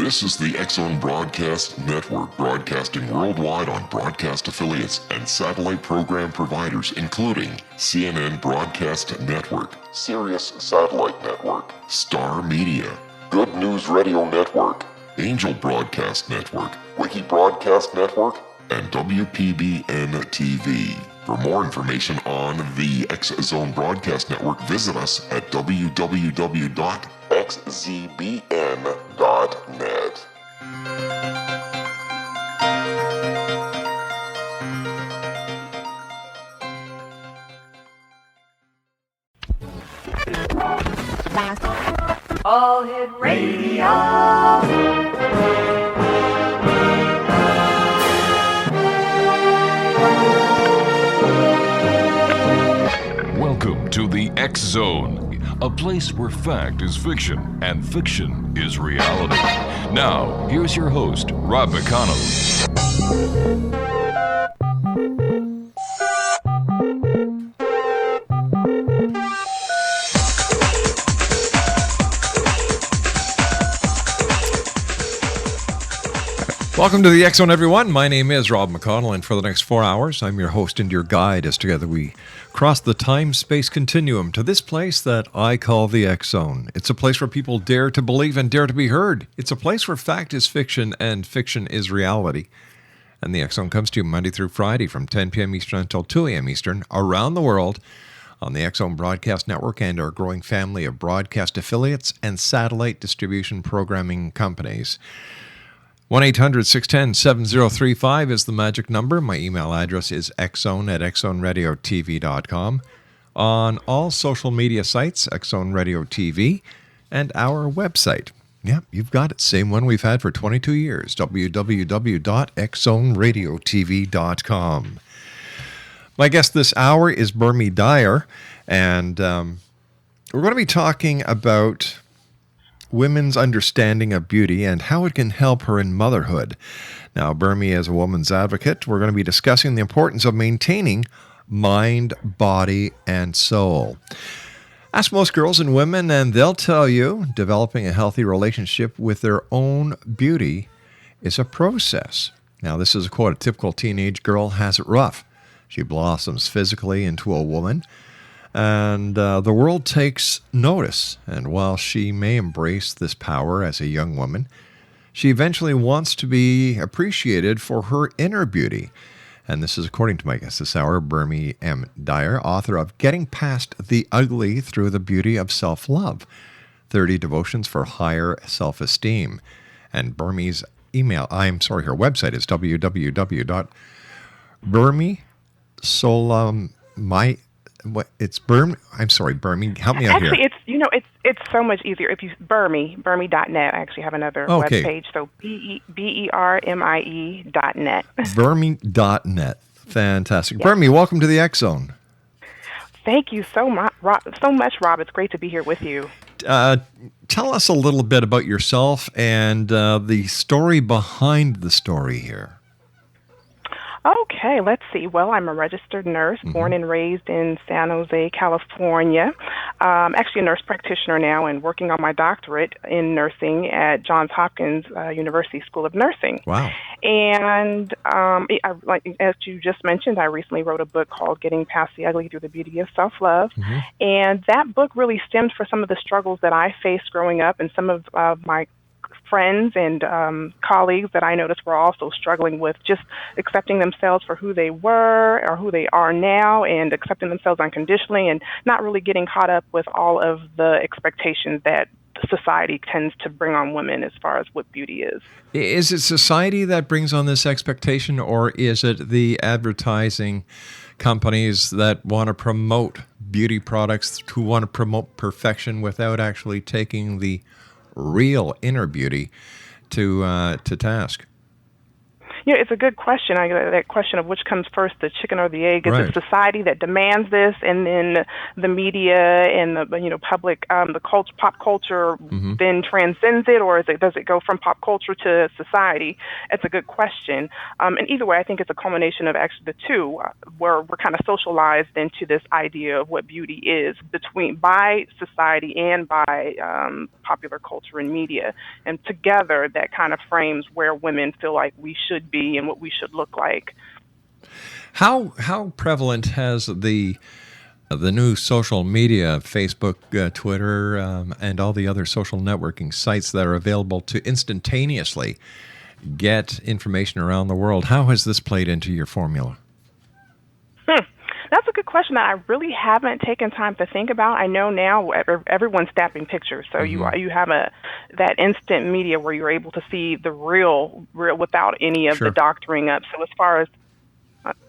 This is the X-Zone Broadcast Network, broadcasting worldwide on broadcast affiliates and satellite program providers, including CNN Broadcast Network, Sirius Satellite Network, Star Media, Good News Radio Network, Angel Broadcast Network, Wiki Broadcast Network, and WPBN TV. For more information on the X-Zone Broadcast Network, visit us at www.xzbn.net. All Hit Radio. Welcome to the X-Zone, a place where fact is fiction and fiction is reality. Now, here's your host, Rob McConnell. Welcome to the X-Zone, everyone. My name is Rob McConnell, and for the next 4 hours, I'm your host and your guide as together we cross the time-space continuum to this place that I call the X-Zone. It's a place where people dare to believe and dare to be heard. It's a place where fact is fiction and fiction is reality. And the X-Zone comes to you Monday through Friday from 10 p.m. Eastern until 2 a.m. Eastern around the world on the X-Zone Broadcast Network and our growing family of broadcast affiliates and satellite distribution programming companies. 1-800-610-7035 is the magic number. My email address is xzone@xzoneradiotv.com. On all social media sites, X-Zone Radio TV, and our website. Yep, you've got it. Same one we've had for 22 years, www.xzoneradiotv.com. My guest this hour is Dyer, and we're going to be talking about women's understanding of beauty and how it can help her in motherhood. Now, Bermie is a woman's advocate. We're going to be discussing the importance of maintaining mind, body, and soul. Ask most girls and women, and they'll tell you developing a healthy relationship with their own beauty is a process. Now, this is a quote: a typical teenage girl has it rough. She blossoms physically into a woman, and the world takes notice. And while she may embrace this power as a young woman, she eventually wants to be appreciated for her inner beauty. And this is according to my guest this hour, Bermesola M. Dyer, author of Getting Past the Ugly Through the Beauty of Self-Love, 30 Devotions for Higher Self-Esteem. And Bermie's her website is www.bermesola. Bermie, help me out here. Actually, it's so much easier if you Bermie.net. I actually have another webpage, so BERMIE.net. Bermie.net. Fantastic. Yeah. Bermie, welcome to the X-Zone. Thank you so much, Rob. It's great to be here with you. Tell us a little bit about yourself and the story behind the story here. Okay, let's see. Well, I'm a registered nurse, born and raised in San Jose, California. Actually a nurse practitioner now and working on my doctorate in nursing at Johns Hopkins University School of Nursing. Wow. And as you just mentioned, I recently wrote a book called Getting Past the Ugly Through the Beauty of Self-Love. And that book really stemmed from some of the struggles that I faced growing up, and some of my friends and colleagues that I noticed were also struggling with just accepting themselves for who they were or who they are now, and accepting themselves unconditionally, and not really getting caught up with all of the expectations that society tends to bring on women as far as what beauty is. Is it society that brings on this expectation, or is it the advertising companies that want to promote beauty products, who want to promote perfection without actually taking the real inner beauty to task? It's a good question. That question of which comes first, the chicken or the egg. Is Right. it society that demands this, and then the media and the public, the pop culture then transcends it, or does it go from pop culture to society? It's a good question. And either way, I think it's a culmination of actually the two, where we're kind of socialized into this idea of what beauty is by society and by popular culture and media, and together that kind of frames where women feel like we should be and what we should look like. How prevalent has the new social media, Facebook, Twitter, and all the other social networking sites that are available to instantaneously get information around the world, how has this played into your formula? That's a good question that I really haven't taken time to think about. I know now everyone's snapping pictures, so you have that instant media where you're able to see the real without any of the doctoring up. So as far as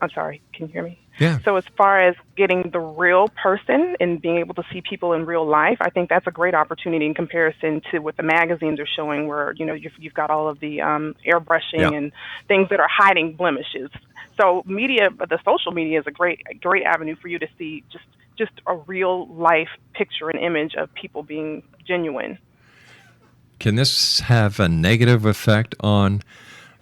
I'm sorry, can you hear me? Yeah. So as far as getting the real person and being able to see people in real life, I think that's a great opportunity in comparison to what the magazines are showing, where you've got all of the airbrushing and things that are hiding blemishes. So the social media is a great avenue for you to see just a real life picture and image of people being genuine. Can this have a negative effect on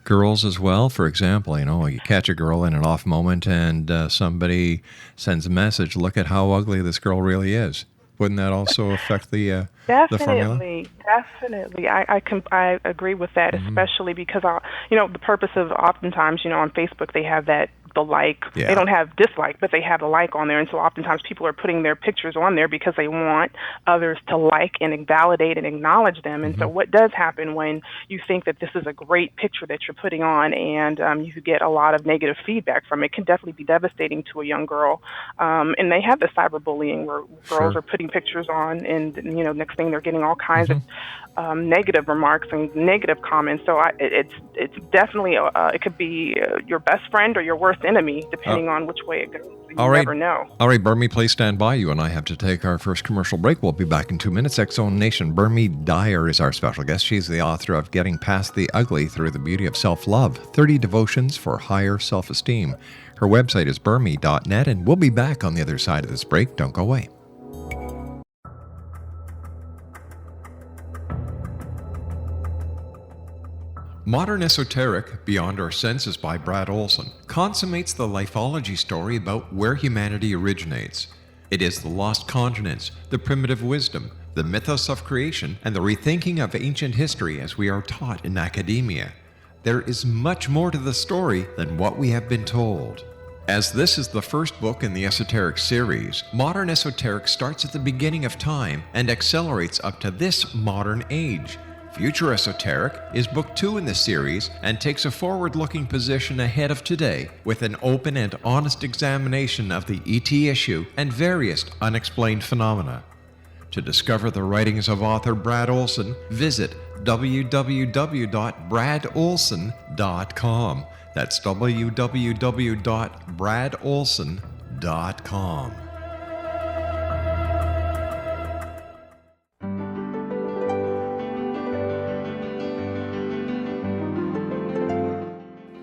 girls as well? For example, you catch a girl in an off moment and somebody sends a message, look at how ugly this girl really is. Wouldn't that also affect the formula? Definitely. I agree with that, especially because the purpose of oftentimes, on Facebook they have the like. Yeah. They don't have dislike, but they have a like on there, and so oftentimes people are putting their pictures on there because they want others to like and validate and acknowledge them. And so what does happen when you think that this is a great picture that you're putting on, and you get a lot of negative feedback from it, can definitely be devastating to a young girl. And they have the cyberbullying where girls are putting pictures on, and next thing they're getting all kinds of negative remarks and negative comments. So it's definitely it could be your best friend or your worst enemy, depending on which way it goes. You never know. All right, Bermie, please stand by. You and I have to take our first commercial break. We'll be back in 2 minutes. X-Zone Nation. Bermie Dyer is our special guest. She's the author of Getting Past the Ugly Through the Beauty of Self-Love, 30 Devotions for Higher Self-Esteem. Her website is bermie.net, and we'll be back on the other side of this break. Don't go away. Modern Esoteric, Beyond Our Senses by Brad Olson, consummates the lifeology story about where humanity originates. It is the lost continents, the primitive wisdom, the mythos of creation, and the rethinking of ancient history as we are taught in academia. There is much more to the story than what we have been told. As this is the first book in the Esoteric series, Modern Esoteric starts at the beginning of time and accelerates up to this modern age. Future Esoteric is book 2 in the series and takes a forward-looking position ahead of today with an open and honest examination of the ET issue and various unexplained phenomena. To discover the writings of author Brad Olson, visit www.bradolson.com. That's www.bradolson.com.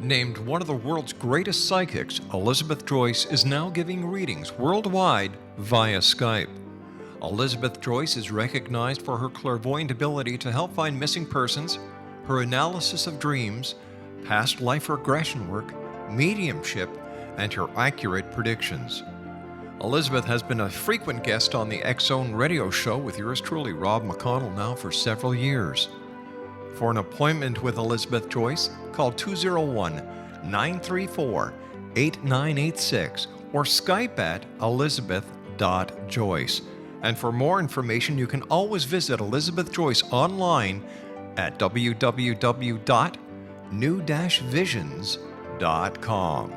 Named one of the world's greatest psychics, Elizabeth Joyce is now giving readings worldwide via Skype. Elizabeth Joyce is recognized for her clairvoyant ability to help find missing persons, her analysis of dreams, past life regression work, mediumship, and her accurate predictions. Elizabeth has been a frequent guest on the X-Zone radio show with yours truly, Rob McConnell, now for several years. For an appointment with Elizabeth Joyce, call 201-934-8986 or Skype at elizabeth.joyce. And for more information, you can always visit Elizabeth Joyce online at www.new-visions.com.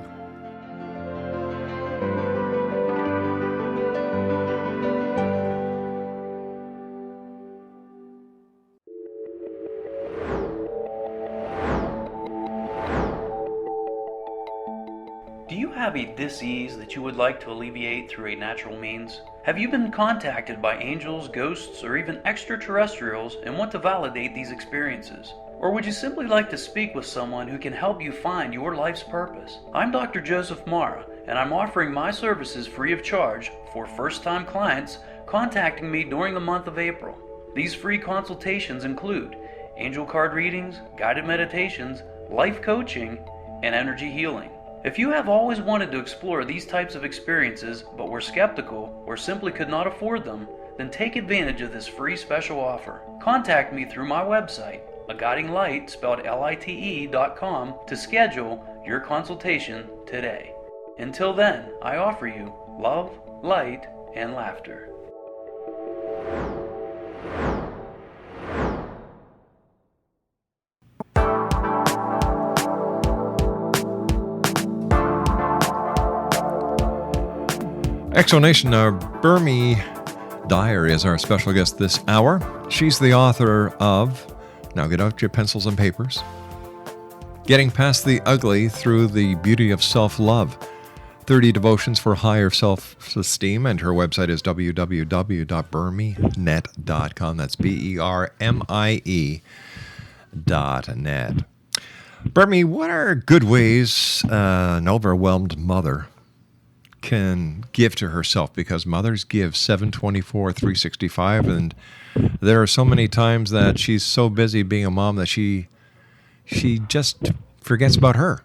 Do you have a dis-ease that you would like to alleviate through a natural means? Have you been contacted by angels, ghosts, or even extraterrestrials and want to validate these experiences? Or would you simply like to speak with someone who can help you find your life's purpose? I'm Dr. Joseph Mara, and I'm offering my services free of charge for first-time clients contacting me during the month of April. These free consultations include angel card readings, guided meditations, life coaching, and energy healing. If you have always wanted to explore these types of experiences but were skeptical or simply could not afford them, then take advantage of this free special offer. Contact me through my website, aguidinglight, spelled lite.com, to schedule your consultation today. Until then, I offer you love, light, and laughter. Exonation, Dyer is our special guest this hour. She's the author of, now get out your pencils and papers, Getting Past the Ugly Through the Beauty of Self-Love, 30 Devotions for Higher Self-Esteem, and her website is www.bermie.net.com. That's BERMIE.net. Bermie, what are good ways an overwhelmed mother can give to herself, because mothers give 7/24, 365, and there are so many times that she's so busy being a mom that she just forgets about her.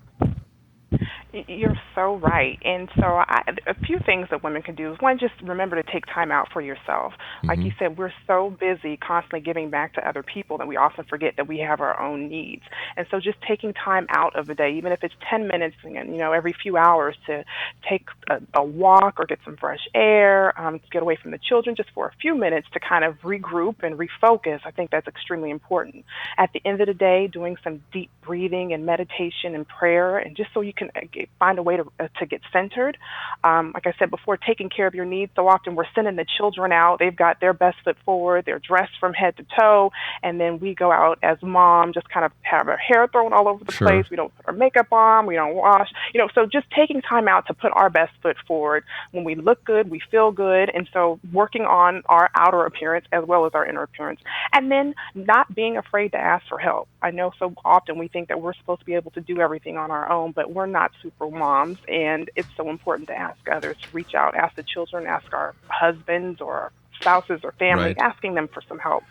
You're so right. And so a few things that women can do is, one, just remember to take time out for yourself. Like you said, we're so busy constantly giving back to other people that we often forget that we have our own needs. And so just taking time out of the day, even if it's 10 minutes, every few hours, to take a walk or get some fresh air, to get away from the children just for a few minutes to kind of regroup and refocus, I think that's extremely important. At the end of the day, doing some deep breathing and meditation and prayer, and just so you can find a way to get centered. Like I said before, taking care of your needs. So often we're sending the children out. They've got their best foot forward. They're dressed from head to toe. And then we go out as mom, just kind of have our hair thrown all over the place. We don't put our makeup on. We don't wash. So just taking time out to put our best foot forward. When we look good, we feel good. And so working on our outer appearance as well as our inner appearance. And then not being afraid to ask for help. I know so often we think that we're supposed to be able to do everything on our own, but we're not super moms, and it's so important to ask others, to reach out, ask the children, ask our husbands or our spouses or family, asking them for some help.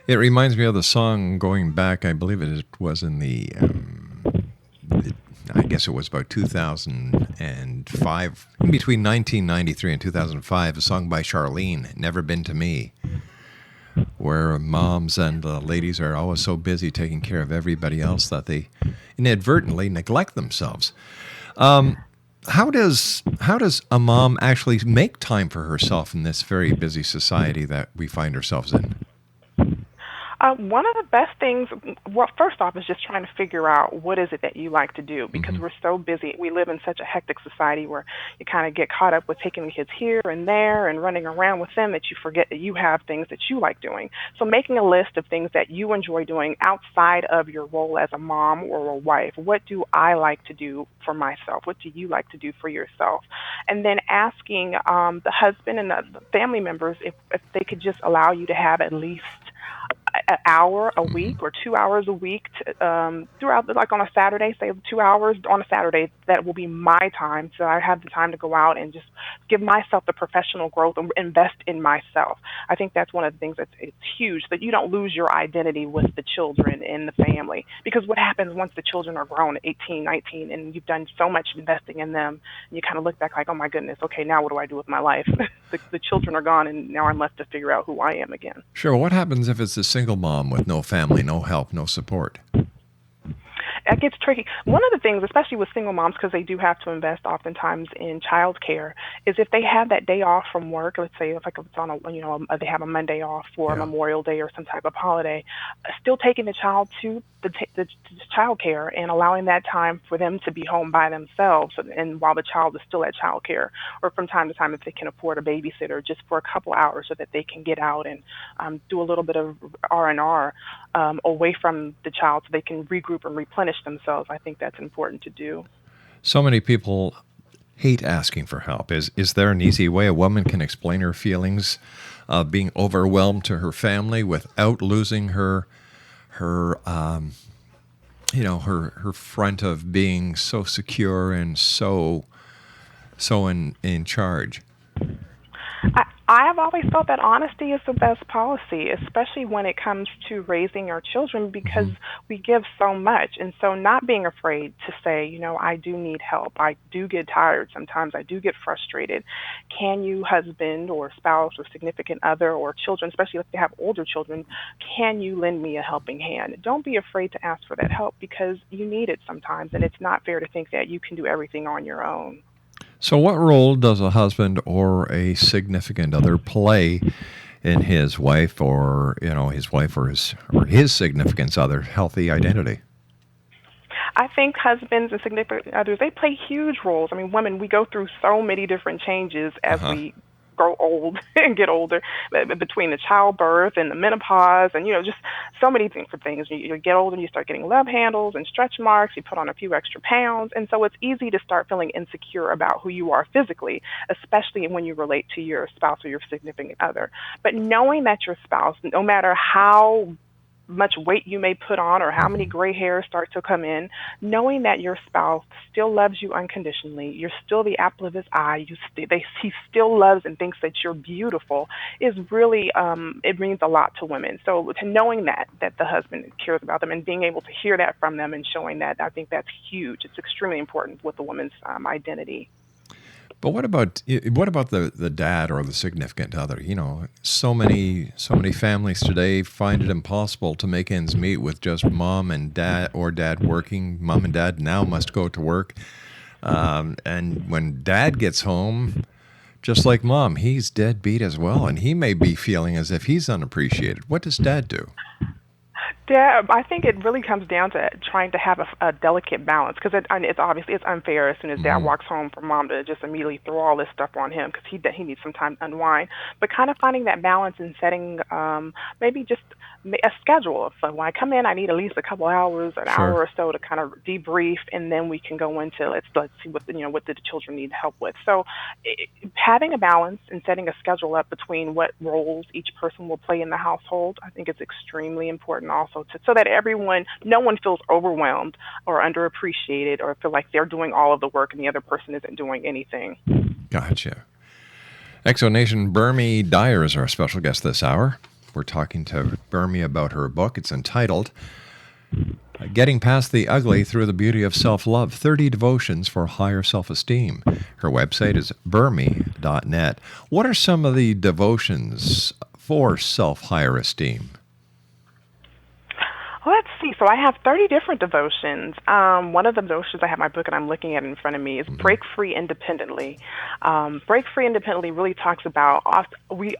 It reminds me of the song going back, I believe it was in I guess it was about 2005, in between 1993 and 2005, a song by Charlene, Never Been to Me, where moms and ladies are always so busy taking care of everybody else that they inadvertently neglect themselves. How does a mom actually make time for herself in this very busy society that we find ourselves in? One of the best things, well, first off, is just trying to figure out what is it that you like to do, because we're so busy. We live in such a hectic society where you kind of get caught up with taking the kids here and there and running around with them that you forget that you have things that you like doing. So making a list of things that you enjoy doing outside of your role as a mom or a wife. What do I like to do for myself? What do you like to do for yourself? And then asking the husband and the family members if they could just allow you to have at least an hour a week or 2 hours a week throughout, like on a Saturday, say 2 hours on a Saturday, that will be my time. So I have the time to go out and just give myself the professional growth and invest in myself. I think that's one of the things that's it's huge, that you don't lose your identity with the children and the family. Because what happens once the children are grown, 18, 19, and you've done so much investing in them, and you kind of look back like, oh my goodness, okay, now what do I do with my life? the children are gone, and now I'm left to figure out who I am again. Sure. What happens if it's a single mom with no family, no help, no support? It gets tricky. One of the things, especially with single moms, because they do have to invest oftentimes in child care, is if they have that day off from work, let's say if it's on they have a Monday off for Memorial Day or some type of holiday, still taking the child to the child care and allowing that time for them to be home by themselves, and while the child is still at child care, or from time to time if they can afford a babysitter, just for a couple hours so that they can get out and do a little bit of R&R away from the child so they can regroup and replenish themselves. I think that's important to do. So many people hate asking for help. Is there an easy way a woman can explain her feelings of being overwhelmed to her family without losing her her her front of being so secure and so in charge. I have always felt that honesty is the best policy, especially when it comes to raising our children, because we give so much. And so not being afraid to say, I do need help. I do get tired sometimes. I do get frustrated. Can you, husband or spouse or significant other or children, especially if they have older children, can you lend me a helping hand? Don't be afraid to ask for that help, because you need it sometimes, and it's not fair to think that you can do everything on your own. So what role does a husband or a significant other play in his wife or his significant other healthy identity? I think husbands and significant others, they play huge roles. I mean, women, we go through so many different changes as we grow old and get older, between the childbirth and the menopause and, just so many different things. You get older and you start getting love handles and stretch marks. You put on a few extra pounds. And so it's easy to start feeling insecure about who you are physically, especially when you relate to your spouse or your significant other. But knowing that your spouse, no matter how much weight you may put on or how many gray hairs start to come in, knowing that your spouse still loves you unconditionally, you're still the apple of his eye, he still loves and thinks that you're beautiful, is really, it means a lot to women. So to knowing that the husband cares about them and being able to hear that from them and showing that, I think that's huge. It's extremely important with the woman's identity. But what about the dad or the significant other? So many families today find it impossible to make ends meet with just mom and dad, or dad working. Mom and dad now must go to work, and when dad gets home, just like mom, he's deadbeat as well, and he may be feeling as if he's unappreciated. What does dad do? Dad, I think it really comes down to trying to have a delicate balance, because it's obviously it's unfair as soon as dad walks home for mom to just immediately throw all this stuff on him, because he needs some time to unwind. But kind of finding that balance and setting maybe just a schedule. So when I come in, I need at least a couple hours, an hour or so to kind of debrief, and then we can go into let's see what the children need help with. So having a balance and setting a schedule up between what roles each person will play in the household, I think is extremely important also, so that no one feels overwhelmed or underappreciated or feel like they're doing all of the work and the other person isn't doing anything. Gotcha. Exonation Berme Dyer is our special guest this hour. We're talking to Berme about her book. It's entitled Getting Past the Ugly Through the Beauty of Self-Love, 30 Devotions for Higher Self-Esteem. Her website is berme.net. What are some of the devotions for self-higher esteem? Let's see. So I have 30 different devotions. One of the devotions, I have my book and I'm looking at it in front of me, is Break Free Independently. Break Free Independently really talks about we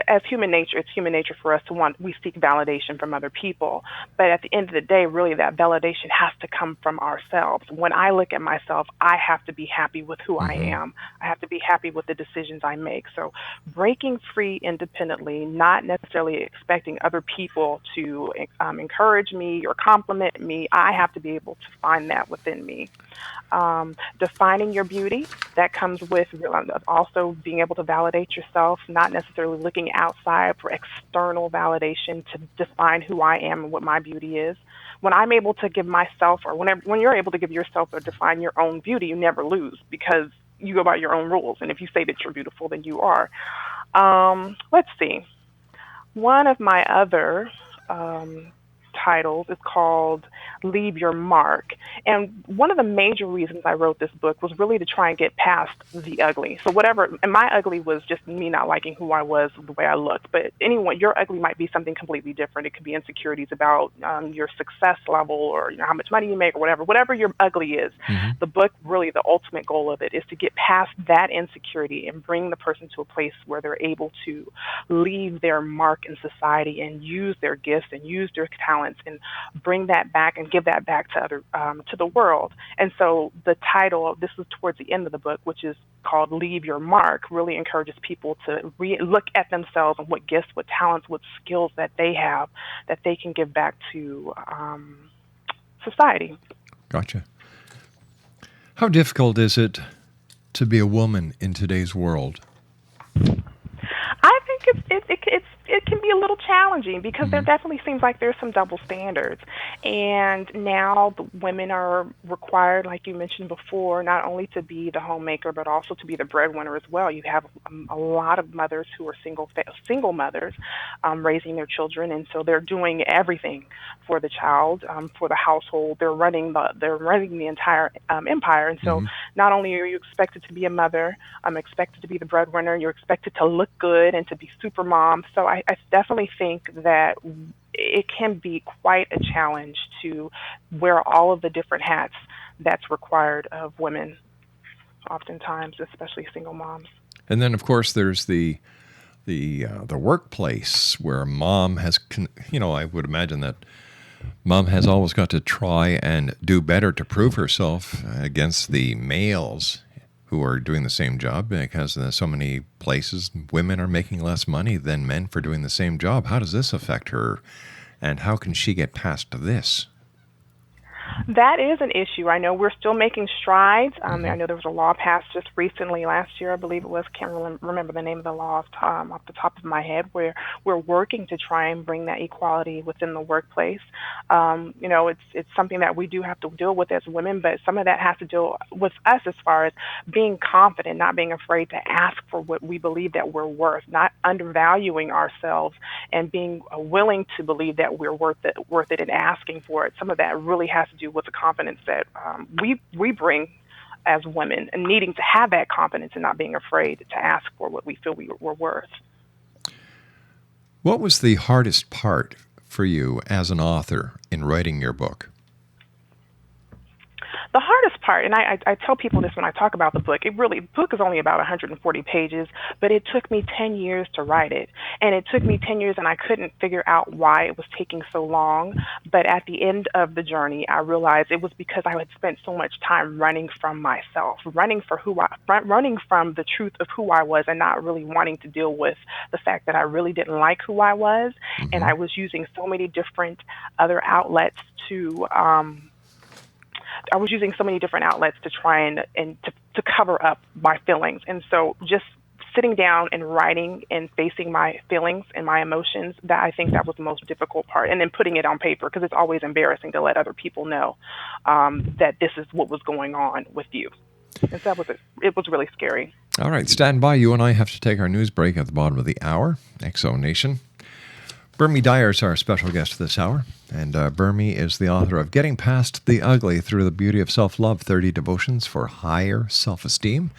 as human nature, it's human nature for us we seek validation from other people. But at the end of the day, really that validation has to come from ourselves. When I look at myself, I have to be happy with who I am. I have to be happy with the decisions I make. So breaking free independently, not necessarily expecting other people to encourage me or compliment me. I have to be able to find that within me. Defining your beauty, that comes with also being able to validate yourself, not necessarily looking outside for external validation to define who I am and what my beauty is. When I'm able to give myself, or when you're able to give yourself or define your own beauty, you never lose, because you go by your own rules. And if you say that you're beautiful, then you are. Let's see. One of my other titles is called Leave Your Mark. And one of the major reasons I wrote this book was really to try and get past the ugly. So and my ugly was just me not liking who I was, the way I looked. But anyone, your ugly might be something completely different. It could be insecurities about your success level, or how much money you make, or whatever your ugly is. The book, really the ultimate goal of it is to get past that insecurity and bring the person to a place where they're able to leave their mark in society and use their gifts and use their talents and bring that back and give that back to the world. And so the title, this was towards the end of the book, which is called Leave Your Mark, really encourages people to look at themselves and what gifts, what talents, what skills that they have that they can give back to society. Gotcha. How difficult is it to be a woman in today's world? I think it can be a little challenging because there definitely seems like there's some double standards. And now the women are required, like you mentioned before, not only to be the homemaker, but also to be the breadwinner as well. You have a lot of mothers who are single mothers raising their children, and so they're doing everything for the child, for the household. They're running the entire empire. And so not only are you expected to be a mother, expected to be the breadwinner, you're expected to look good and to be super mom. So I definitely think that it can be quite a challenge to wear all of the different hats that's required of women, oftentimes, especially single moms. And then, of course, there's the workplace where mom has, I would imagine that mom has always got to try and do better to prove herself against the males who are doing the same job, because in so many places women are making less money than men for doing the same job. How does this affect her, and how can she get past this? That is an issue. I know we're still making strides. I know there was a law passed just recently, last year, I believe it was. Can't remember the name of the law off the top of my head, where we're working to try and bring that equality within the workplace. It's something that we do have to deal with as women, but some of that has to deal with us as far as being confident, not being afraid to ask for what we believe that we're worth, not undervaluing ourselves, and being willing to believe that we're worth it and asking for it. Some of that really has to do with the confidence that we bring as women, and needing to have that confidence and not being afraid to ask for what we feel we're worth. What was the hardest part for you as an author in writing your book? The hardest part, and I tell people this when I talk about the book, the book is only about 140 pages, but it took me 10 years to write it. And it took me 10 years, and I couldn't figure out why it was taking so long. But at the end of the journey, I realized it was because I had spent so much time running from myself, running from the truth of who I was, and not really wanting to deal with the fact that I really didn't like who I was. And I was using so many different other outlets to try and to cover up my feelings. And so just sitting down and writing and facing my feelings and my emotions, that I think that was the most difficult part. And then putting it on paper, because it's always embarrassing to let other people know that this is what was going on with you. And so it was really scary. All right, stand by. You and I have to take our news break at the bottom of the hour. XO Nation. Berme Dyer is our special guest this hour, and Berme is the author of Getting Past the Ugly Through the Beauty of Self-Love, 30 Devotions for Higher Self-Esteem,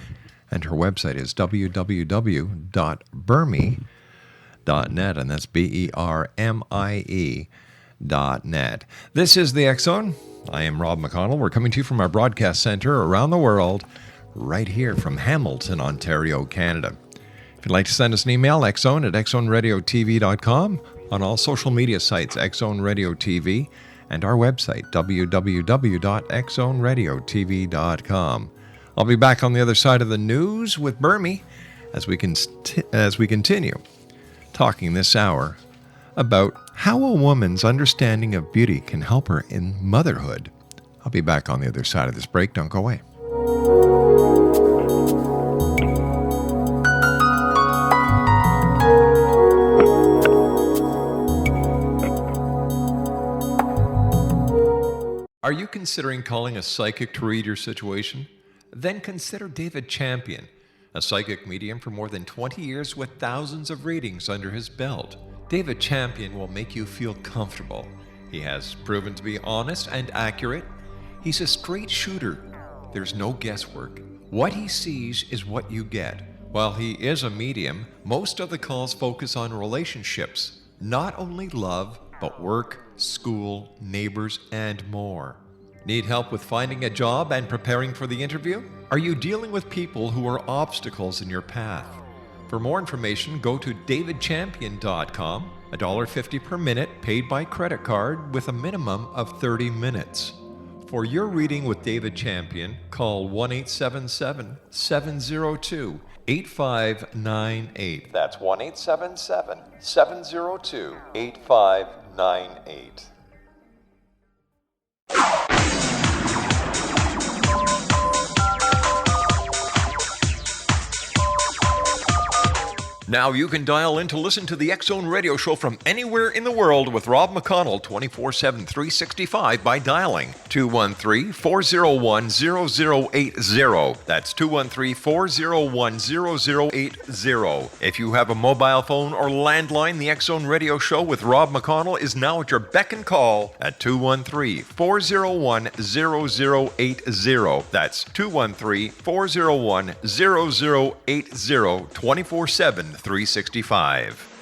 and her website is www.berme.net, and that's BERMIE.net. This is the X-Zone. I am Rob McConnell. We're coming to you from our broadcast center around the world, right here from Hamilton, Ontario, Canada. If you'd like to send us an email, xzone@xzoneradiotv.com, on all social media sites, X-Zone Radio TV, and our website, www.xzoneradiotv.com. I'll be back on the other side of the news with Berme as we continue talking this hour about how a woman's understanding of beauty can help her in motherhood. I'll be back on the other side of this break. Don't go away. Are you considering calling a psychic to read your situation? Then consider David Champion, a psychic medium for more than 20 years with thousands of readings under his belt. David Champion will make you feel comfortable. He has proven to be honest and accurate. He's a straight shooter. There's no guesswork. What he sees is what you get. While he is a medium, most of the calls focus on relationships, not only love, but work, school, neighbors, and more. Need help with finding a job and preparing for the interview? Are you dealing with people who are obstacles in your path? For more information, go to davidchampion.com, $1.50 per minute paid by credit card with a minimum of 30 minutes. For your reading with David Champion, call 1-877-702-8598. That's 1-877-702-8598. Now you can dial in to listen to the X-Zone radio show from anywhere in the world with Rob McConnell 24/7, 365 by dialing 213-401-0080. That's 213-401-0080. If you have a mobile phone or landline, the X-Zone radio show with Rob McConnell is now at your beck and call at 213-401-0080. That's 213-401-0080, 24/7, 365.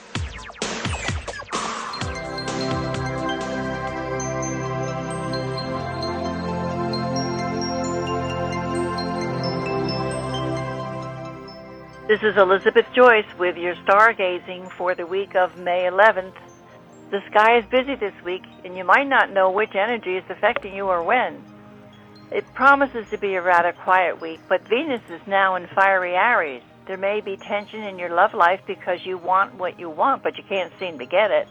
This is Elizabeth Joyce with your stargazing for the week of May 11th. The sky is busy this week, and you might not know which energy is affecting you or when. It promises to be a rather quiet week, but Venus is now in fiery Aries. There may be tension in your love life because you want what you want, but you can't seem to get it.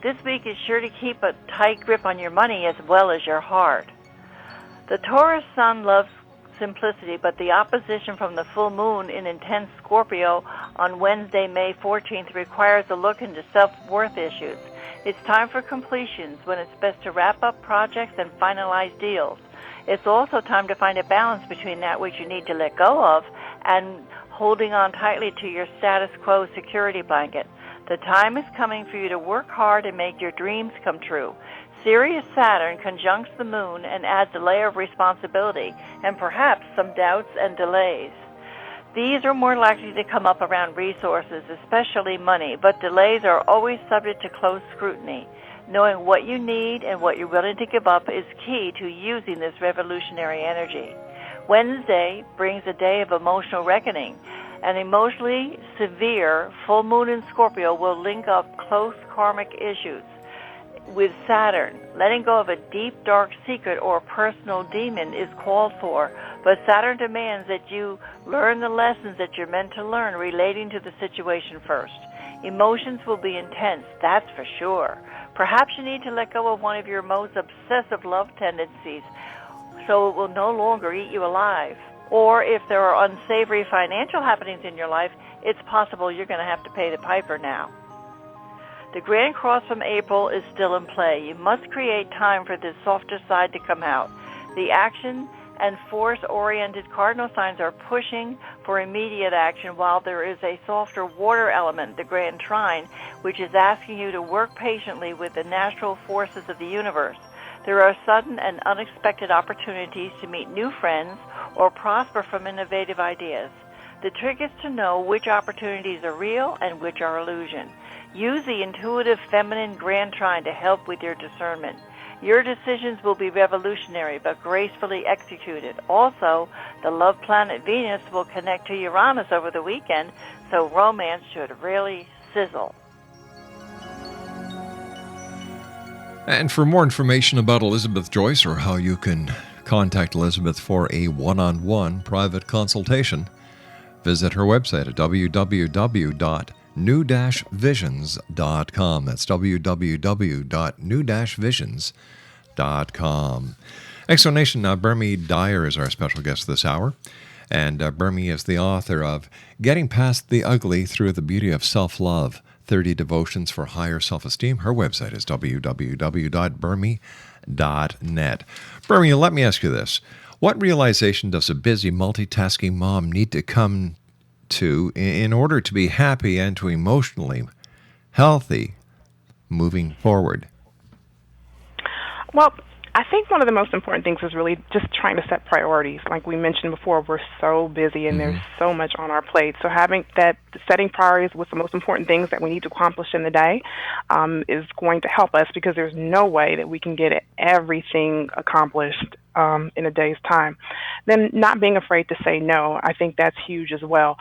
This week is sure to keep a tight grip on your money as well as your heart. The Taurus sun loves simplicity, but the opposition from the full moon in intense Scorpio on Wednesday, May 14th requires a look into self-worth issues. It's time for completions when it's best to wrap up projects and finalize deals. It's also time to find a balance between that which you need to let go of and holding on tightly to your status quo security blanket. The time is coming for you to work hard and make your dreams come true. Sirius Saturn conjuncts the moon and adds a layer of responsibility and perhaps some doubts and delays. These are more likely to come up around resources, especially money, but delays are always subject to close scrutiny. Knowing what you need and what you're willing to give up is key to using this revolutionary energy. Wednesday brings a day of emotional reckoning. An emotionally severe full moon in Scorpio will link up close karmic issues with Saturn. Letting go of a deep, dark secret or personal demon is called for, but Saturn demands that you learn the lessons that you're meant to learn relating to the situation first. Emotions will be intense, that's for sure. Perhaps you need to let go of one of your most obsessive love tendencies so it will no longer eat you alive. Or if there are unsavory financial happenings in your life, it's possible you're going to have to pay the piper now. The Grand Cross from April is still in play. You must create time for this softer side to come out. The action and force-oriented cardinal signs are pushing for immediate action, while there is a softer water element, the Grand Trine, which is asking you to work patiently with the natural forces of the universe. There are sudden and unexpected opportunities to meet new friends or prosper from innovative ideas. The trick is to know which opportunities are real and which are illusion. Use the intuitive feminine Grand Trine to help with your discernment. Your decisions will be revolutionary but gracefully executed. Also, the love planet Venus will connect to Uranus over the weekend, so romance should really sizzle. And for more information about Elizabeth Joyce or how you can contact Elizabeth for a one-on-one private consultation, visit her website at www.new-visions.com. That's www.new-visions.com. Explanation, Berme Dyer is our special guest this hour. And Berme is the author of Getting Past the Ugly Through the Beauty of Self-Love, 30 Devotions for Higher Self-Esteem. Her website is www.berme.net. Berme, let me ask you this. What realization does a busy, multitasking mom need to come to in order to be happy and to emotionally healthy moving forward? Well, I think one of the most important things is really just trying to set priorities. Like we mentioned before, we're so busy and there's so much on our plate. So having that, setting priorities with the most important things that we need to accomplish in the day is going to help us, because there's no way that we can get everything accomplished in a day's time. Then not being afraid to say no, I think that's huge as well.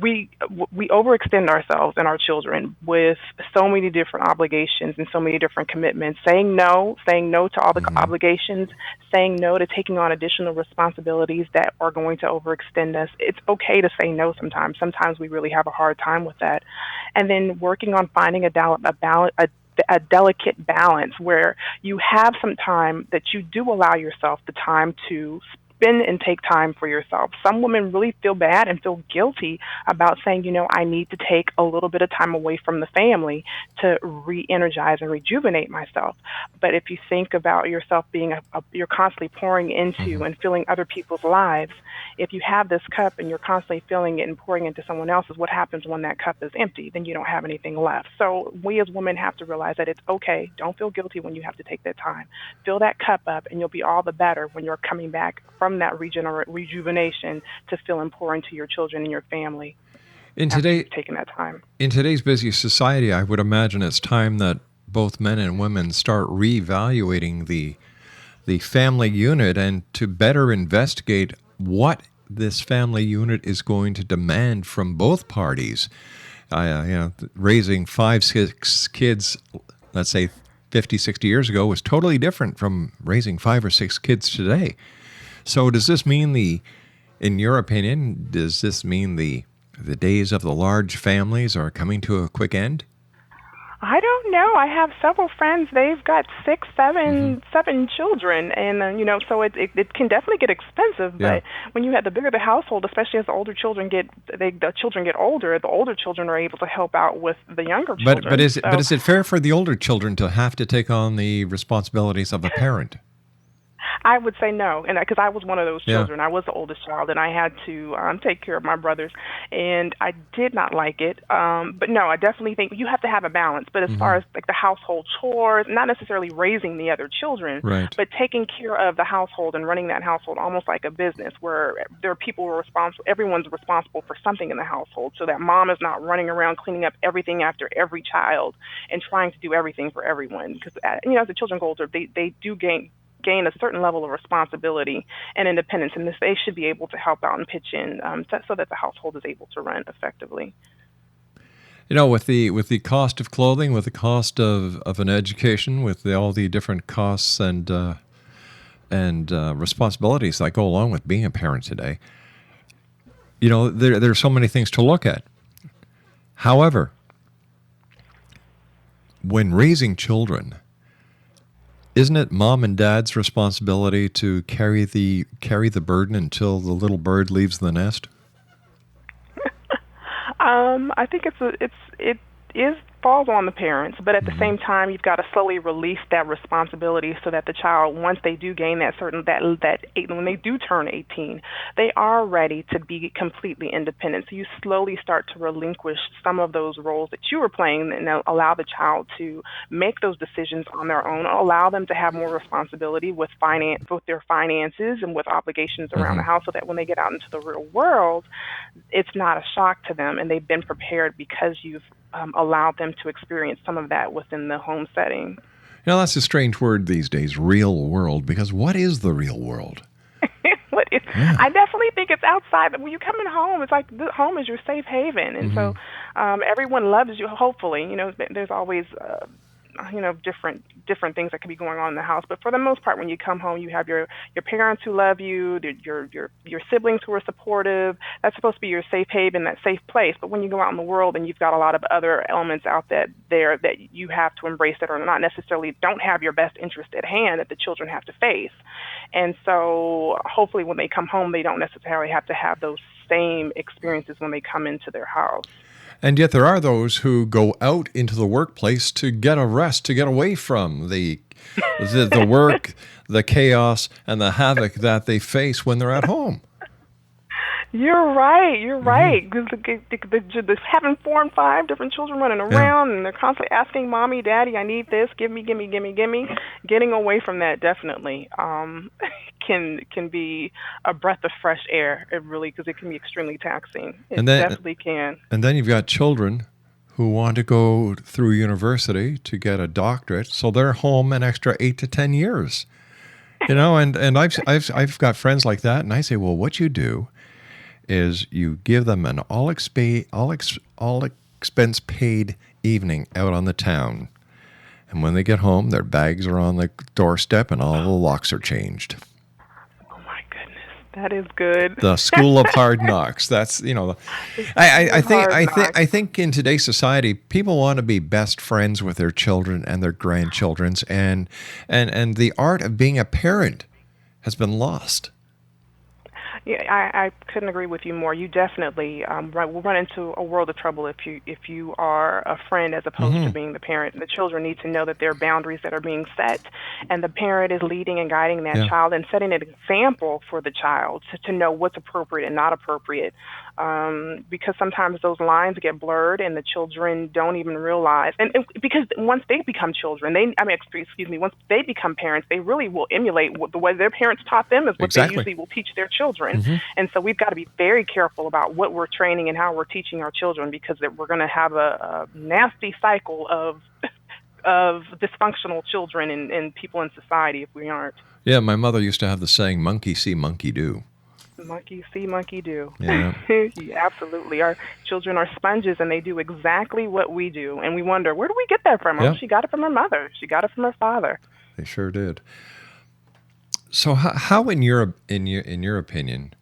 We overextend ourselves and our children with so many different obligations and so many different commitments. Saying no to all the obligations, saying no to taking on additional responsibilities that are going to overextend us. It's okay to say no sometimes. Sometimes we really have a hard time with that. And then working on finding a delicate balance where you have some time that you do allow yourself the time to spend and take time for yourself. Some women really feel bad and feel guilty about saying, I need to take a little bit of time away from the family to re-energize and rejuvenate myself. But if you think about yourself being you're constantly pouring into and filling other people's lives, if you have this cup and you're constantly filling it and pouring into someone else's, what happens when that cup is empty? Then you don't have anything left. So we as women have to realize that it's okay. Don't feel guilty when you have to take that time. Fill that cup up, and you'll be all the better when you're coming back from that rejuvenation to fill and pour into your children and your family. Taking that time. In today's busy society, I would imagine it's time that both men and women start reevaluating the family unit and to better investigate what this family unit is going to demand from both parties. Raising 5-6 kids, let's say 50, 60 years ago, was totally different from raising 5 or 6 kids today. So does this mean in your opinion, does this mean the days of the large families are coming to a quick end? I don't know. I have several friends. They've got 6, 7 children, and so it can definitely get expensive. Yeah. But when you have the bigger the household, especially as the older children get, the children get older, the older children are able to help out with the younger children. But is it fair for the older children to have to take on the responsibilities of a parent? I would say no, and because I was one of those children. I was the oldest child, and I had to take care of my brothers, and I did not like it. But no, I definitely think you have to have a balance. But as far as like the household chores, not necessarily raising the other children, right, but taking care of the household and running that household almost like a business where there are people who are responsible. Everyone's responsible for something in the household, so that mom is not running around cleaning up everything after every child and trying to do everything for everyone. Because as the children go older, they do gain a certain level of responsibility and independence, and they should be able to help out and pitch in so that the household is able to run effectively. With the cost of clothing, with the cost of an education, with all the different costs and responsibilities that go along with being a parent today, there are so many things to look at. However, when raising children, isn't it mom and dad's responsibility to carry the burden until the little bird leaves the nest? I think it falls on the parents, but at the same time, you've got to slowly release that responsibility so that the child, once they do gain when they do turn 18, they are ready to be completely independent. So you slowly start to relinquish some of those roles that you were playing and allow the child to make those decisions on their own, allow them to have more responsibility with their finances and with obligations around the house, so that when they get out into the real world, it's not a shock to them, and they've been prepared because you've allowed them to experience some of that within the home setting. That's a strange word these days, real world, because what is the real world? I definitely think it's outside. When you come in home, it's like the home is your safe haven, and so everyone loves you. Hopefully, there's always different things that could be going on in the house. But for the most part, when you come home, you have your parents who love you, your siblings who are supportive. That's supposed to be your safe haven, that safe place. But when you go out in the world and you've got a lot of other elements out there that you have to embrace that are not necessarily don't have your best interest at hand, that the children have to face. And so hopefully when they come home, they don't necessarily have to have those same experiences when they come into their house. And yet there are those who go out into the workplace to get a rest, to get away from the work, the chaos, and the havoc that they face when they're at home. You're right. Because having 4 and 5 different children running around, and they're constantly asking, "Mommy, Daddy, I need this. Give me." Getting away from that definitely can be a breath of fresh air. It really, because it can be extremely taxing. Definitely can. And then you've got children who want to go through university to get a doctorate, so they're home an extra 8 to 10 years. And I've got friends like that, and I say, well, what you do is you give them an all expense paid evening out on the town. And when they get home, their bags are on the doorstep and all the locks are changed. Oh my goodness, that is good. The school of hard knocks. That's I think in today's society, people want to be best friends with their children and their grandchildren, and the art of being a parent has been lost. Yeah, I couldn't agree with you more. You definitely will run into a world of trouble if you are a friend as opposed to being the parent. The children need to know that there are boundaries that are being set, and the parent is leading and guiding that child and setting an example for the child to know what's appropriate and not appropriate. Because sometimes those lines get blurred and the children don't even realize. And because once they become children, once they become parents, they really will emulate the way their parents taught them is what they usually will teach their children. And so we've got to be very careful about what we're training and how we're teaching our children, because we're going to have a nasty cycle of dysfunctional children and people in society if we aren't. Yeah, my mother used to have the saying, monkey see, monkey do. Monkey see, monkey do. Yeah. Yeah, absolutely. Our children are sponges, and they do exactly what we do. And we wonder, where do we get that from? Yeah. Oh, she got it from her mother. She got it from her father. They sure did. So how in your opinion,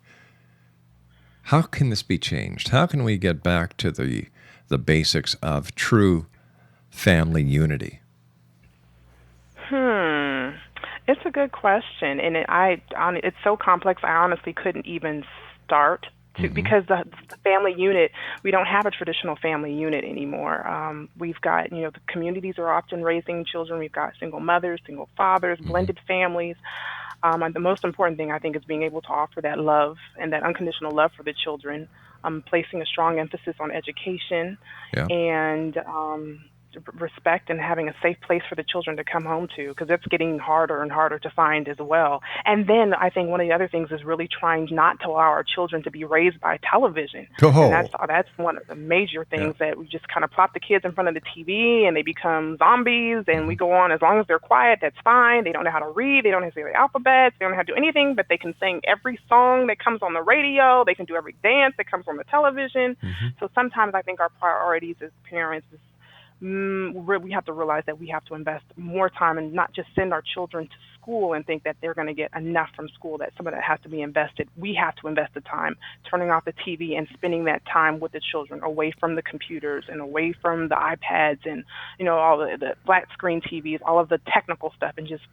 how can this be changed? How can we get back to the basics of true family unity? It's a good question, and it's so complex. I honestly couldn't even start to because the family unit, we don't have a traditional family unit anymore. We've got the communities are often raising children. We've got single mothers, single fathers, blended families. And the most important thing, I think, is being able to offer that love and that unconditional love for the children, placing a strong emphasis on education and respect and having a safe place for the children to come home to, because it's getting harder and harder to find as well. And then I think one of the other things is really trying not to allow our children to be raised by television. Oh. And that's one of the major things that we just kind of plop the kids in front of the TV and they become zombies, and we go on as long as they're quiet, that's fine. They don't know how to read. They don't know how to say the alphabet. They don't know how to do anything, but they can sing every song that comes on the radio. They can do every dance that comes on the television. So sometimes I think our priorities as parents is we have to realize that we have to invest more time and not just send our children to school and think that they're going to get enough from school, that some of that has to be invested. We have to invest the time turning off the TV and spending that time with the children, away from the computers and away from the iPads and all the flat screen TVs, all of the technical stuff, and just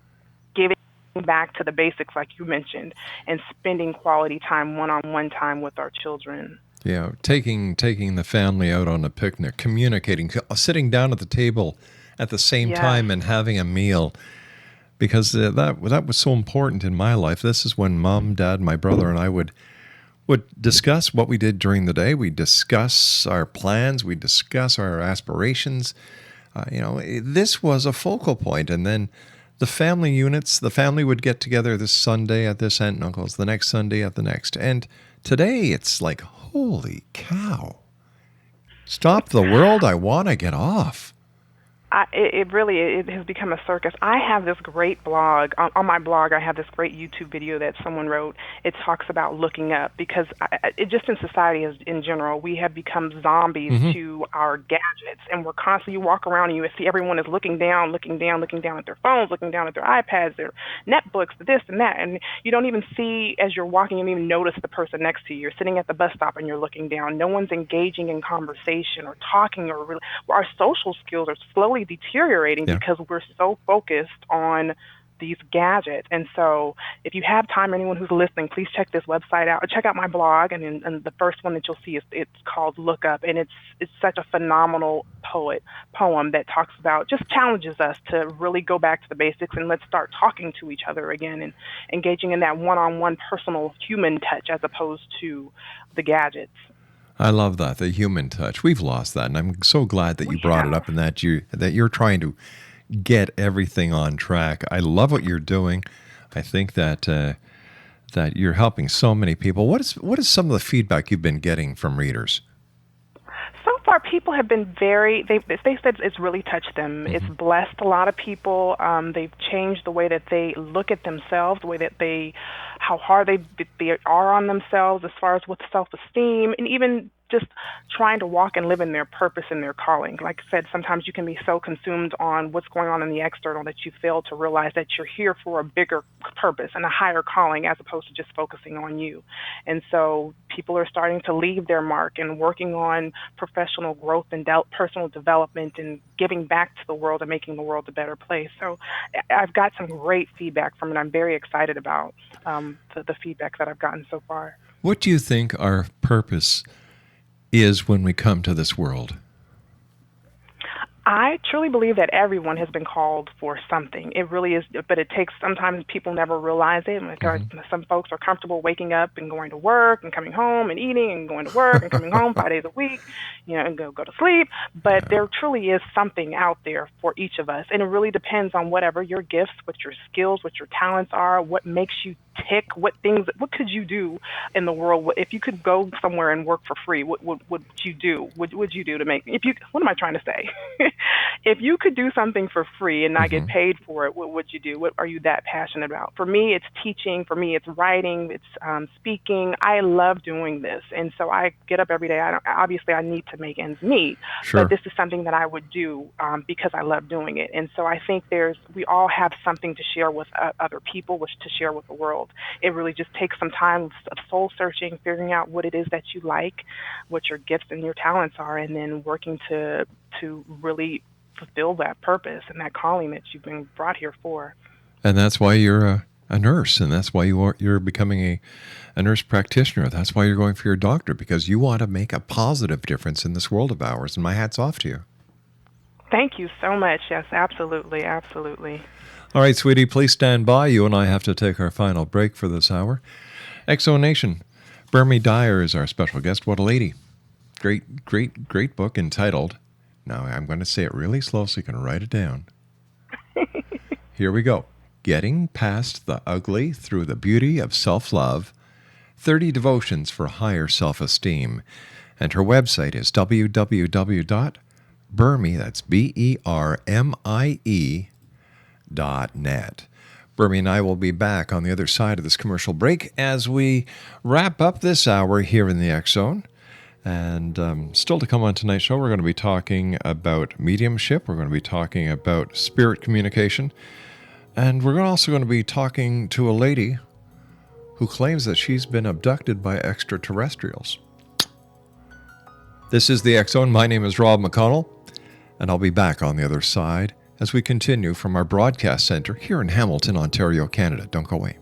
giving back to the basics like you mentioned, and spending quality time, one-on-one time with our children. Yeah, taking the family out on a picnic, communicating, sitting down at the table at the same time and having a meal, because that was so important in my life. This is when Mom, Dad, my brother, and I would discuss what we did during the day. We'd discuss our plans. We'd discuss our aspirations. This was a focal point. And then the family units, the family would get together this Sunday at this aunt and uncle's, the next Sunday at the next. And today it's like, holy cow. Stop the world. I want to get off. It has become a circus. I have this great blog. On my blog, I have this great YouTube video that someone wrote. It talks about looking up, because just in society in general, we have become zombies to our gadgets, and we're constantly, you walk around and you see everyone is looking down at their phones, looking down at their iPads, their netbooks, this and that, and you don't even see, as you're walking, you don't even notice the person next to you. You're sitting at the bus stop and you're looking down. No one's engaging in conversation or talking, or our social skills are slowly deteriorating because we're so focused on these gadgets. And so if you have time, anyone who's listening, please check this website out, or check out my blog, and the first one that you'll see it's called Look Up, and it's such a phenomenal poem that talks about, just challenges us to really go back to the basics and let's start talking to each other again and engaging in that one-on-one personal human touch as opposed to the gadgets. I love that, the human touch. We've lost that, and I'm so glad that you brought it up, and that you're trying to get everything on track. I love what you're doing. I think that that you're helping so many people. What is some of the feedback you've been getting from readers? So far, people have been they said it's really touched them. It's blessed a lot of people. They've changed the way that they look at themselves, the way that how hard they are on themselves as far as with self-esteem, and even just trying to walk and live in their purpose and their calling. Like I said, sometimes you can be so consumed on what's going on in the external that you fail to realize that you're here for a bigger purpose and a higher calling as opposed to just focusing on you. And so people are starting to leave their mark and working on professional growth and personal development and giving back to the world and making the world a better place. So I've got some great feedback from it. I'm very excited about the feedback that I've gotten so far. What do you think our purpose is when we come to this world? I truly believe that everyone has been called for something. It really is, but it takes, sometimes people never realize it. Because some folks are comfortable waking up and going to work and coming home and eating and going to work and coming home 5 days a week, and go to sleep. But there truly is something out there for each of us. And it really depends on whatever your gifts, what your skills, what your talents are, what makes you tick, what could you do in the world? If you could go somewhere and work for free, what would you do? What would you do to make, what am I trying to say? If you could do something for free and not get paid for it, what would you do? What are you that passionate about? For me, it's teaching. For me, it's writing. It's speaking. I love doing this. And so I get up every day. Obviously, I need to make ends meet. Sure. But this is something that I would do because I love doing it. And so I think we all have something to share with other people, to share with the world. It really just takes some time of soul searching, figuring out what it is that you like, what your gifts and your talents are, and then working to really fulfill that purpose and that calling that you've been brought here for. And that's why you're a nurse, and that's why you're becoming a nurse practitioner. That's why you're going for your doctorate, because you want to make a positive difference in this world of ours, and my hat's off to you. Thank you so much. Yes, absolutely, absolutely. All right, sweetie, please stand by. You and I have to take our final break for this hour. Exo Nation, Dyer is our special guest. What a lady. Great book entitled, now I'm going to say it really slow so you can write it down. Here we go. Getting Past the Ugly Through the Beauty of Self-Love, 30 Devotions for Higher Self-Esteem. And her website is www.bermie, that's BERMIE.net. Bermie and I will be back on the other side of this commercial break as we wrap up this hour here in the X Zone. And still to come on tonight's show, we're going to be talking about mediumship. We're going to be talking about spirit communication. And we're also going to be talking to a lady who claims that she's been abducted by extraterrestrials. This is the X Zone. My name is Rob McConnell, and I'll be back on the other side as we continue from our broadcast center here in Hamilton, Ontario, Canada. Don't go away.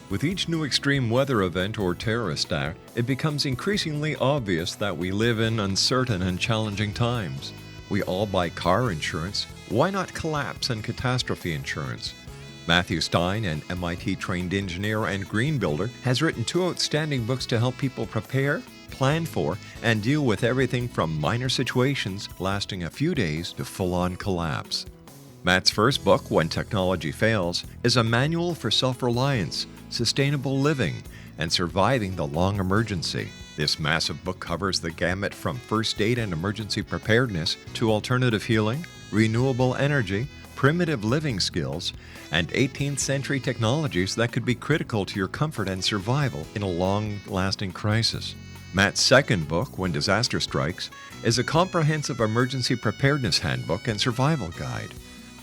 With each new extreme weather event or terrorist act, it becomes increasingly obvious that we live in uncertain and challenging times. We all buy car insurance. Why not collapse and catastrophe insurance? Matthew Stein, an MIT-trained engineer and green builder, has written 2 outstanding books to help people prepare, plan for, and deal with everything from minor situations lasting a few days to full-on collapse. Matt's first book, When Technology Fails, is a manual for self-reliance, sustainable living, and surviving the long emergency. This massive book covers the gamut from first aid and emergency preparedness to alternative healing, renewable energy, primitive living skills, and 18th century technologies that could be critical to your comfort and survival in a long-lasting crisis. Matt's second book, When Disaster Strikes, is a comprehensive emergency preparedness handbook and survival guide.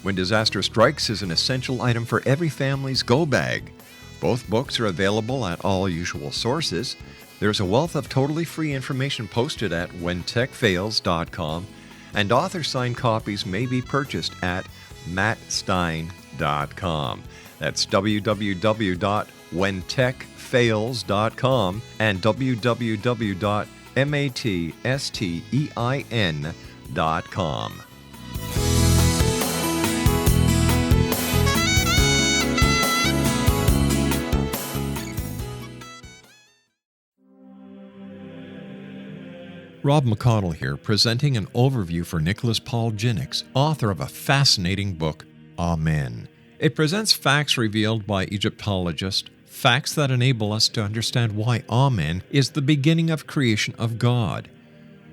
When Disaster Strikes is an essential item for every family's go bag. Both books are available at all usual sources. There's a wealth of totally free information posted at whentechfails.com, and author-signed copies may be purchased at mattstein.com. That's www.whentechfails.com and www.mattstein.com. Rob McConnell here, presenting an overview for Nicholas Paul Jennings, author of a fascinating book, Amen. It presents facts revealed by Egyptologist, facts that enable us to understand why Amen is the beginning of creation of God.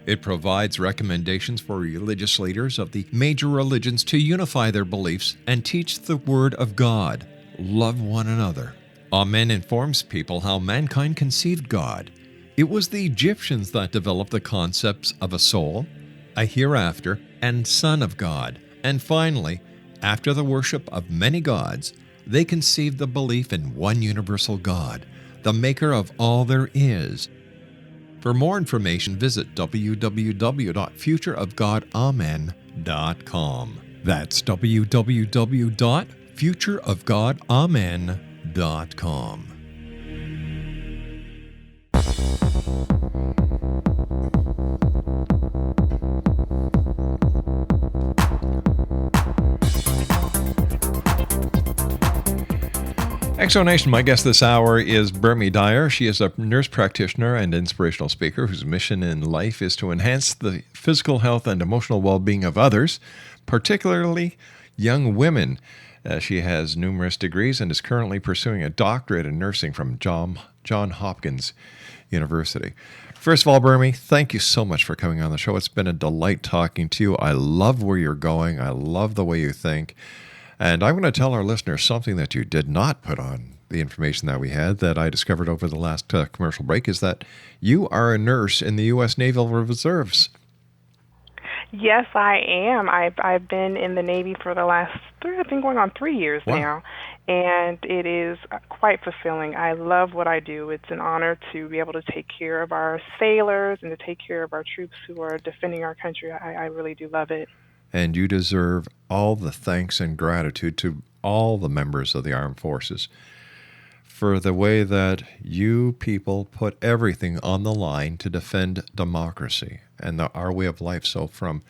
It provides recommendations for religious leaders of the major religions to unify their beliefs and teach the Word of God. Love one another. Amen informs people how mankind conceived God. It was the Egyptians that developed the concepts of a soul, a hereafter, and Son of God. And finally, after the worship of many gods, they conceived the belief in one universal God, the maker of all there is. For more information, visit www.futureofgodamen.com. That's www.futureofgodamen.com. Exonation, my guest this hour is Dyer. She is a nurse practitioner and inspirational speaker whose mission in life is to enhance the physical health and emotional well-being of others, particularly young women. She has numerous degrees and is currently pursuing a doctorate in nursing from John Hopkins University. First of all, Bermie, thank you so much for coming on the show. It's been a delight talking to you. I love where you're going. I love the way you think. And I'm going to tell our listeners something that you did not put on the information that we had that I discovered over the last commercial break is that you are a nurse in the U.S. Naval Reserves. Yes, I am. I've been in the Navy for the last going on 3 years now, and it is quite fulfilling. I love what I do. It's an honor to be able to take care of our sailors and to take care of our troops who are defending our country. I really do love it. And you deserve all the thanks and gratitude to all the members of the armed forces for the way that you people put everything on the line to defend democracy and our way of life. So from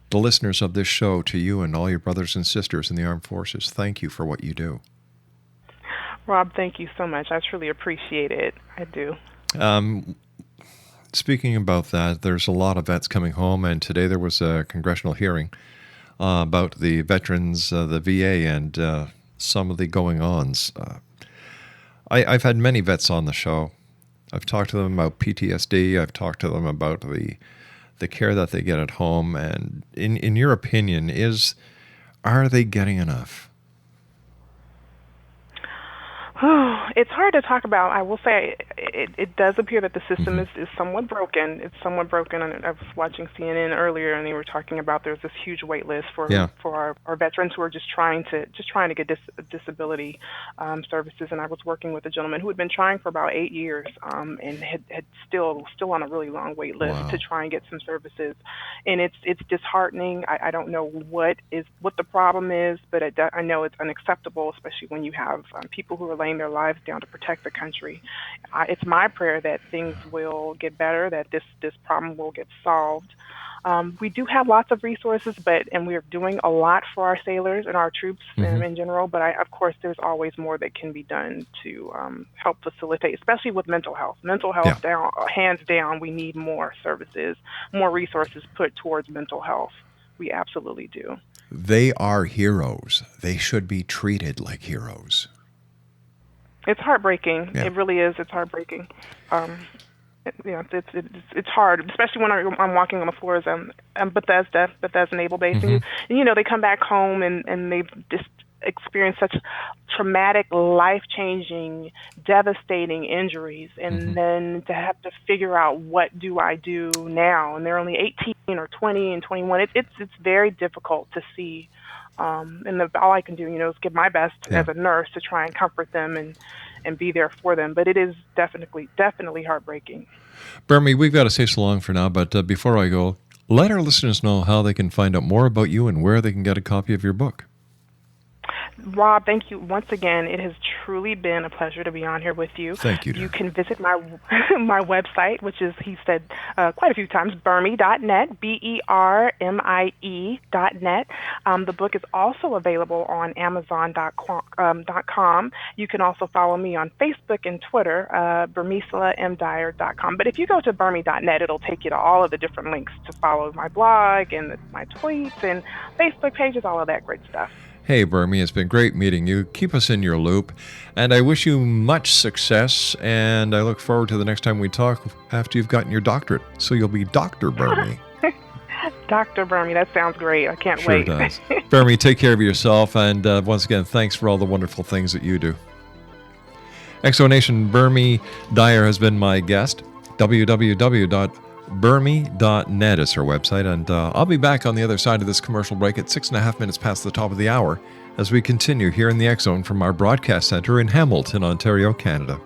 the listeners of this show to you and all your brothers and sisters in the armed forces, thank you for what you do. Rob, thank you so much. I truly appreciate it. I do. Speaking about that, there's a lot of vets coming home, and today there was a congressional hearing about the veterans, the VA, and some of the going-ons. I've had many vets on the show. I've talked to them about PTSD. I've talked to them about the care that they get at home. And in your opinion, are they getting enough? It's hard to talk about. I will say it does appear that the system is somewhat broken. It's somewhat broken. And I was watching CNN earlier, and they were talking about there's this huge wait list for our veterans who are just trying to get disability services. And I was working with a gentleman who had been trying for about 8 years and had still on a really long wait list to try and get some services. And it's disheartening. I don't know what the problem is, but I know it's unacceptable, especially when you have people who are laying their lives down to protect the country. It's my prayer that things will get better, that this problem will get solved. We do have lots of resources, and we're doing a lot for our sailors and our troops in general, but of course there's always more that can be done to help facilitate, especially with mental health. Mental health, hands down, we need more services, more resources put towards mental health. We absolutely do. They are heroes. They should be treated like heroes. It's heartbreaking. Yeah. It really is. It's heartbreaking. It's hard, especially when I'm walking on the floors. Bethesda Naval Base, and they come back home and they've just experienced such traumatic, life-changing, devastating injuries, and then to have to figure out what do I do now, and they're only 18 or 20 and 21. It's very difficult to see. And all I can do, is give my best as a nurse to try and comfort them and be there for them. But it is definitely heartbreaking. Bermie, we've got to say so long for now, but before I go, let our listeners know how they can find out more about you and where they can get a copy of your book. Rob, thank you once again. It has truly been a pleasure to be on here with you. Thank you. You can visit my website, which is, he said quite a few times, Bermie.net, BERMIE.net. The book is also available on Amazon.com. You can also follow me on Facebook and Twitter, Bermesola M Dyer.com. But if you go to Bermie.net, it'll take you to all of the different links to follow my blog and my tweets and Facebook pages, all of that great stuff. Hey, Bermie, it's been great meeting you. Keep us in your loop. And I wish you much success, and I look forward to the next time we talk after you've gotten your doctorate. So you'll be Dr. Bermie. Dr. Bermie, that sounds great. I can't Sure wait. does. Bermie, take care of yourself, and once again, thanks for all the wonderful things that you do. Exonation Bermie Dyer has been my guest. www.bermie.net is her website, and I'll be back on the other side of this commercial break at 6.5 minutes past the top of the hour as we continue here in the X Zone from our broadcast center in Hamilton, Ontario, Canada.